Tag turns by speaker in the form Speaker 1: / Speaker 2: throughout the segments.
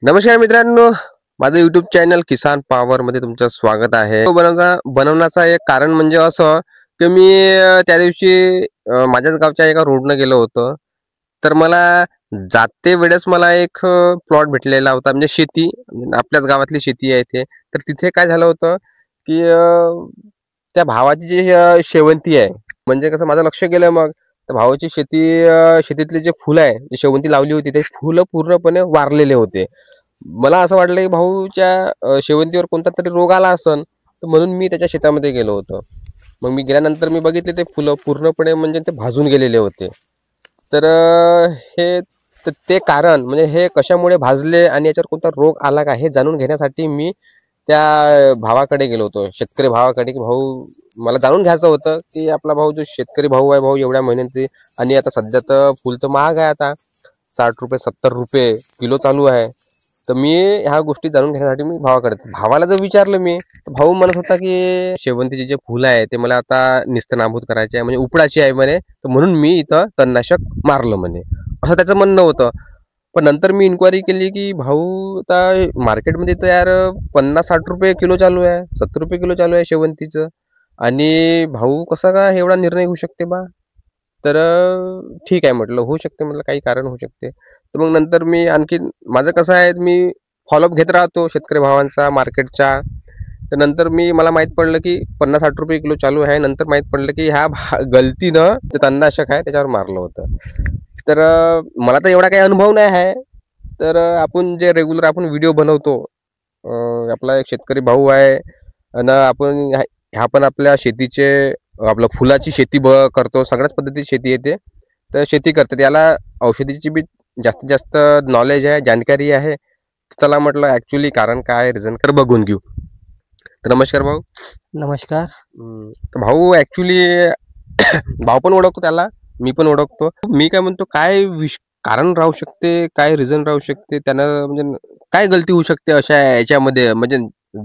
Speaker 1: नमस्कार मित्रांनो, माझं यूट्यूब चॅनल किसान पॉवर मध्ये तुमचं स्वागत आहे. बनवण्याचा एक कारण म्हणजे असं की मी त्या दिवशी माझ्याच गावच्या एका रोडनं गेलो होतो. तर मला जाते वेळेस मला एक प्लॉट भेटलेला होता, म्हणजे शेती, म्हणजे आपल्याच गावातली शेती आहे ते. तर तिथे काय झालं होतं की त्या भावाची जी शेवंती आहे, म्हणजे कसं माझं लक्ष गेलं मग त्या भावाची शेतीतले जे फुलं आहे, जी शेवंती लावली होती, ते फुलं पूर्णपणे वारलेले होते. मला असं वाटलं की भाऊच्या शेवंतीवर कोणता तरी रोग आला असन, तर म्हणून मी त्याच्या शेतामध्ये गेलो होतो. मग मी गेल्यानंतर मी बघितले ते फुलं पूर्णपणे म्हणजे ते भाजून गेलेले होते. तर ते कारण म्हणजे हे कशामुळे भाजले आणि याच्यावर कोणता रोग आला का हे जाणून घेण्यासाठी मी त्या भावाकडे गेलो होतो, शेतकरी भावाकडे, की भाऊ मला जाणून घ्यायचं होतं की आपला भाऊ जो शेतकरी भाऊ आहे, भाऊ एवढ्या मेहनती, आणि आता सध्या तर फुल तर महाग आहे, आता 60 रुपये 70 रुपये किलो चालू आहे. तर मी ह्या गोष्टी जाणून घेण्यासाठी मी भावाला जर विचारलं मी, तर भाऊ म्हणत होता की शेवंतीचे जे फुलं आहे ते मला आता निस्तनाभूत करायचे आहे, म्हणजे उपडाची आहे म्हणे, तर म्हणून मी इथं तणनाशक मारलं म्हणे, असं त्याचं म्हणणं होतं. पण नंतर मी इन्क्वायरी केली की भाऊ आता मार्केटमध्ये तर यार 50-60 रुपये किलो चालू आहे, 70 रुपये किलो चालू आहे शेवंतीचं, आणि भाऊ कसा का एवढा निर्णय घेऊ शकते बा. तर ठीक आहे म्हटलं, होऊ शकते, म्हटलं काही कारण होऊ शकते. तर मग नंतर मी आणखी माझं कसं आहे, मी फॉलोअप घेत राहतो शेतकरी भावांचा मार्केटचा. तर नंतर मला माहीत पडलं की 50-60 रुपये किलो चालू आहे. नंतर माहीत पडलं की ह्या गलतीनं ते तणनाशक आहे त्याच्यावर मारलं होतं. तर मला तर एवढा काही अनुभव नाही आहे. तर आपण जे रेग्युलर आपण व्हिडिओ बनवतो, आपला एक शेतकरी भाऊ आहे, आणि ह्या पण आपल्या शेतीचे, आपलं फुलाची शेती करतो, सगळ्याच पद्धतीची शेती येते. तर शेती करतात, याला औषधीची बी जास्तीत जास्त नॉलेज आहे, जानकारी आहे. चला म्हटलं ॲक्च्युली कारण काय, रिझन कर बघून घेऊ. तर नमस्कार भाऊ.
Speaker 2: नमस्कार.
Speaker 1: तर भाऊ ॲक्च्युली भाऊ पण ओळखतो त्याला, मी पण ओळखतो. मी काय म्हणतो, काय कारण राहू शकते, काय रिझन राहू शकते त्यानं, म्हणजे काय गलती होऊ शकते अशा याच्यामध्ये, म्हणजे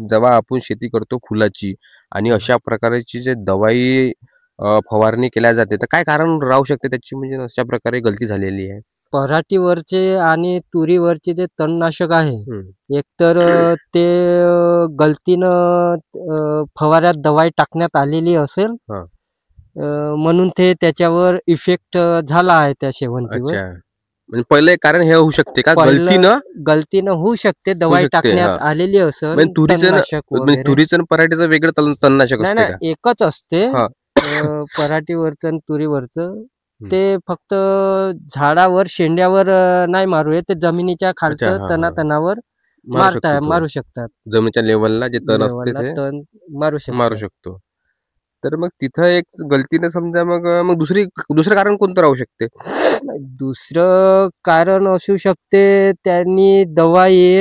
Speaker 1: जेव्हा आपण शेती करतो फुलाची आणि अशा प्रकारची जे दवाई फवारणी केल्या जाते, तर काय कारण राहू शकते त्याची, म्हणजे अशा प्रकारे गलती झालेली आहे.
Speaker 2: पराठीवरचे आणि तुरीवरचे जे तणनाशक आहे, एकतर ते गलतीनं फवाऱ्यात दवाई टाकण्यात आलेली असेल, म्हणून ते त्याच्यावर इफेक्ट झाला आहे त्या शेवंतीवर.
Speaker 1: अच्छा, म्हणजे पहिले कारण हे होऊ शकते का,
Speaker 2: गलतीनं होऊ शकते, दवाई टाकण्यात आलेली असेल.
Speaker 1: तुरीचं पराठीचं वेगळं तणनाशक असते का?
Speaker 2: नाही, एकच असते. पराठीवरचं आणि तुरीवरचं ते फक्त झाडावर, शेंड्यावर नाही मारू, ते जमिनीच्या खालचं तणावर मारू शकतात.
Speaker 1: जमिनीच्या लेवलला जे तण असते ते
Speaker 2: तण मारू
Speaker 1: शकतो. तर मग तिथं एक गलतीने समजा, मग दुसरं कारण कोणतं राहू शकते?
Speaker 2: दुसरं कारण असू शकते, त्यांनी दवाई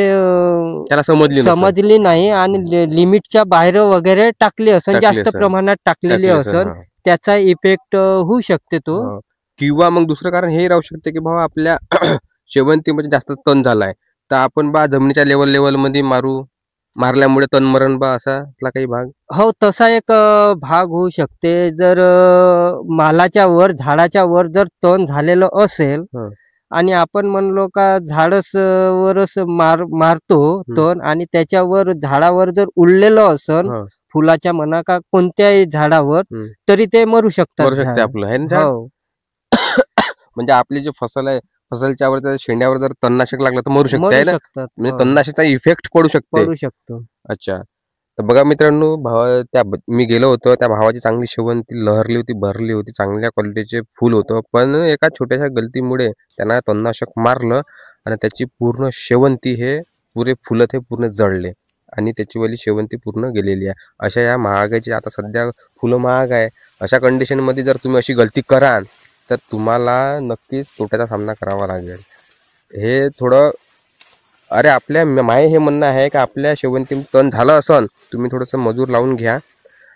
Speaker 1: त्याला
Speaker 2: समजली नाही आणि लिमिटच्या बाहेर वगैरे टाकली असेल, जास्त प्रमाणात टाकलेली असेल, त्याचा इफेक्ट होऊ शकते तो.
Speaker 1: किंवा मग दुसरं कारण हे राहू शकते की भाऊ आपल्या शेवंतीमध्ये जास्त तण झालाय, तर आपण जमिनीच्या लेवल मध्ये मारल्यामुळे तणमरण असा काही भाग.
Speaker 2: हो, तसा एक भाग होऊ शकते. जर मालाच्या वर, झाडाच्या वर जर तण झालेलं असेल आणि आपण म्हणलो का वरच मारतो तण, आणि त्याच्यावर झाडावर जर उडलेलं असेल, फुलाच्या म्हणा का कोणत्याही झाडावर, तरी ते मरू शकतात
Speaker 1: आपलं. म्हणजे आपली जी फसल आहे, फसलच्या वर, शेंड्यावर जर तणनाशक लागलं तर मरू शकते ना, म्हणजे तणनाशकाचा इफेक्ट पडू शकतो. अच्छा. तर बघा मित्रांनो, मी गेलो होतो, त्या भावाची चांगली शेवंती लहरली होती, भरली होती, चांगल्या क्वालिटीचे फुल होतं, पण एका छोट्याशा गलतीमुळे त्यांना तणनाशक मारलं आणि त्याची पूर्ण शेवंती, हे पुरे फुलं ते पूर्ण जळले आणि त्याची वाली शेवंती पूर्ण गेलेली आहे. अशा या महागाईची, आता सध्या फुलं महाग आहे, अशा कंडिशनमध्ये जर तुम्ही अशी गलती कराल तर तुम्हाला नक्कीच तोट्याचा सामना करावा लागेल. हे थोडं, अरे आपल्या हे म्हणणं आहे की आपल्या शेवंती तण झालं असन, तुम्ही थोडंसं मजूर लावून घ्या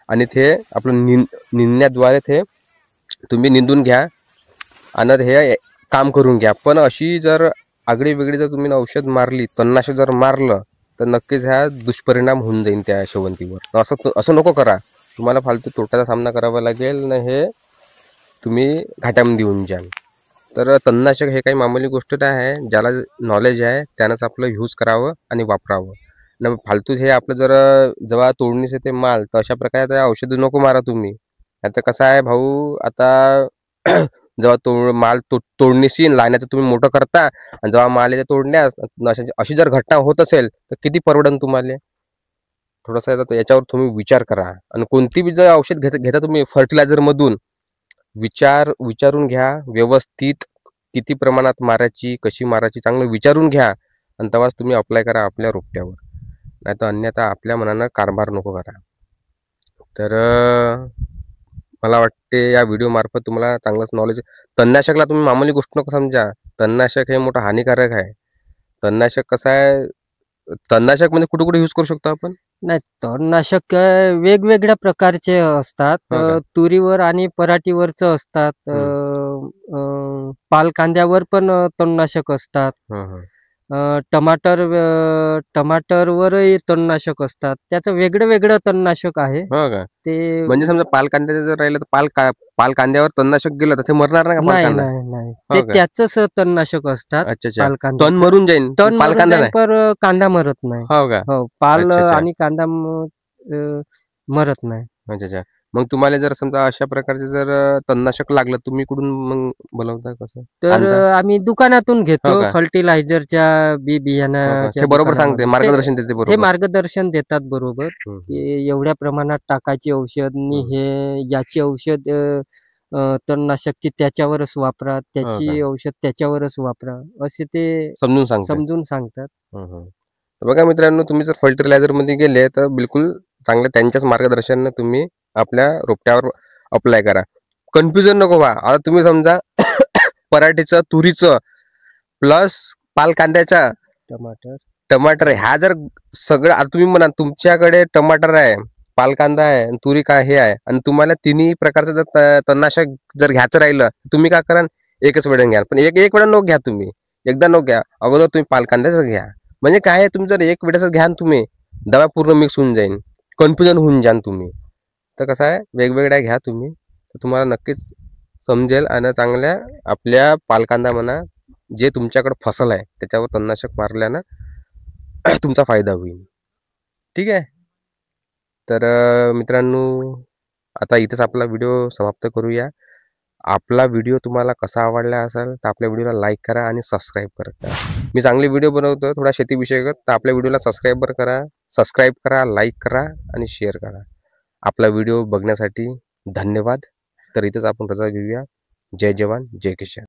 Speaker 1: आणि ते आपलं निंदण्याद्वारे ते तुम्ही निंदून घ्या आणि हे काम करून घ्या. पण अशी जर आगळी वेगळी जर तुम्ही औषध मारली, तणनाशक जर मारलं, तर नक्कीच ह्या दुष्परिणाम होऊन जाईल त्या शेवंतीवर. असं नको करा, तुम्हाला फालतू तोट्याचा सामना करावा लागेल ना, हे तुम्ही घाट्यामध्ये येऊन जाल. तर तणनाशक हे काही मामूली गोष्ट नाही आहे. ज्याला नॉलेज आहे त्यानंच आपलं यूज करावं आणि वापरावं. न फालतू हे आपलं जर जेव्हा तोडणीस येते माल, तर अशा प्रकारे औषध नको मारा तुम्ही. आता कसं आहे भाऊ, आता जेव्हा माल तोडणीस येईल लाईनाचं तुम्ही मोठं करता, आणि जेव्हा माल येते तोडण्यास अशी जर घटना होत असेल तर किती परवडन तुम्हाला? थोडासा याच्यावर तुम्ही विचार करा. आणि कोणती बी जर औषध घेता तुम्ही फर्टिलायझर मधून, विचारून घ्या व्यवस्थित, किती प्रमाणात मारायची, कशी मारायची, चांगलं विचारून घ्या आणि तेव्हाच तुम्ही अप्लाय करा आपल्या रोपट्यावर. नाही तर अन्यथा आपल्या मनानं कारभार नको करा. तर मला वाटते या व्हिडिओ मार्फत तुम्हाला चांगलंच नॉलेज. तणनाशकला तुम्ही मामूली गोष्ट नको समजा. तणनाशक हे मोठं हानिकारक आहे. तणनाशक कसं आहे, तणनाशक म्हणजे कुठे कुठे यूज करू शकतो आपण?
Speaker 2: नाही, तणनाशक वेगवेगळ्या प्रकारचे असतात.
Speaker 1: हो का?
Speaker 2: तुरीवर आणि पराटीवरचं असतात. पालकांद्यावर पण तणनाशक असतात. टमाटरवरही तणनाशक असतात. त्याचं वेगळं वेगळं तणनाशक आहे.
Speaker 1: हो का?
Speaker 2: ते
Speaker 1: म्हणजे समजा पालकांद्याचं जर राहिलं तर पालकांद्यावर तणनाशक गेलं तर ते मरणार नाही का
Speaker 2: नाही,
Speaker 1: पालकांदा?
Speaker 2: नाही, नाही. ते
Speaker 1: हो का?
Speaker 2: त्याचंच तणनाशक असतात
Speaker 1: अच्छा अच्छा. तण
Speaker 2: पालकांद्याचं.
Speaker 1: मरून जाईन,
Speaker 2: तण मरून
Speaker 1: पालकांदा
Speaker 2: जाईल
Speaker 1: नाही.
Speaker 2: पण कांदा मरत नाही.
Speaker 1: हो का?
Speaker 2: हो, पाल
Speaker 1: अच्छा अच्छा.
Speaker 2: आणि कांदा मरत नाही.
Speaker 1: अच्छा अच्छा. मग तुम्हाला जर समजा अशा प्रकारचे जर तणनाशक लागलं, तुम्ही कुठून मग बोलवता, कसं?
Speaker 2: तर
Speaker 1: आणता?
Speaker 2: आम्ही दुकानातून
Speaker 1: हो
Speaker 2: घेतो,
Speaker 1: का?
Speaker 2: फर्टिलायझरच्या
Speaker 1: हो का?
Speaker 2: बियाणाच्या
Speaker 1: ते बरोबर सांगते,
Speaker 2: दुकानामधून.
Speaker 1: मार्गदर्शन देते
Speaker 2: ते
Speaker 1: बरोबर.
Speaker 2: मार्गदर्शन देतात बरोबर,
Speaker 1: हं, हं,
Speaker 2: की एवढ्या प्रमाणात टाकायची औषध आणि
Speaker 1: हं.
Speaker 2: याची औषध तणनाशकची त्याच्यावरच वापरा,
Speaker 1: हो का?
Speaker 2: त्याची औषध त्याच्यावरच वापरा, असे ते
Speaker 1: समजून सांगते.
Speaker 2: समजून सांगतात.
Speaker 1: हं, हं. तर बघा मित्रांनो, तुम्ही जर फर्टिलायझरमध्ये गेले तर बिलकुल चांगलं त्यांच्याच मार्गदर्शनानं तुम्ही आपल्या रोपट्यावर अप्लाय करा. कन्फ्युजन नको व्हा. आता तुम्ही समजा पराठीचं, तुरीचं प्लस पालकांद्याच्या,
Speaker 2: टमाटर
Speaker 1: टमाटर आहे. ह्या जर सगळं, आता तुम्ही म्हणा तुमच्याकडे टमाटर आहे, पालकांदा आहे आणि तुरी काय हे आहे, आणि तुम्हाला तिन्ही प्रकारचं जर तणनाशक जर घ्यायचं राहिलं, तुम्ही काय करा, एकच वेळेला घ्या. पण एक वेळा नको घ्या तुम्ही, एकदा नको घ्या. अगोदर तुम्ही पालकांद्याचं घ्या. म्हणजे काय आहे, तुम्ही जर एक वेळेस घ्या तुम्ही, दवा पूर्ण मिक्स होऊन जाईल, कन्फ्युजन होऊन जाल तुम्ही. तर कसं आहे, वेगवेगळ्या घ्या तुम्ही, तर तुम्हाला नक्कीच समजेल. आणि चांगल्या आपल्या पालकांदा म्हणा, जे तुमच्याकडे फसल आहे त्याच्यावर तणनाशक मारल्यानं तुमचा फायदा होईल. ठीक आहे. तर मित्रांनो, आता इथेच आपला व्हिडिओ समाप्त करूया. आपला व्हिडिओ तुम्हाला कसा आवडला असेल तर आपल्या व्हिडिओला लाईक करा आणि सबस्क्राईब करा. मी चांगले व्हिडिओ बनवतो थोडा शेतीविषयक, तर आपल्या व्हिडिओला सबस्क्राईब करा, लाईक करा आणि शेअर करा. आपला व्हिडिओ बघण्यासाठी धन्यवाद. तर इथेच आपण रजा घेऊया. जय जवान, जय किसान.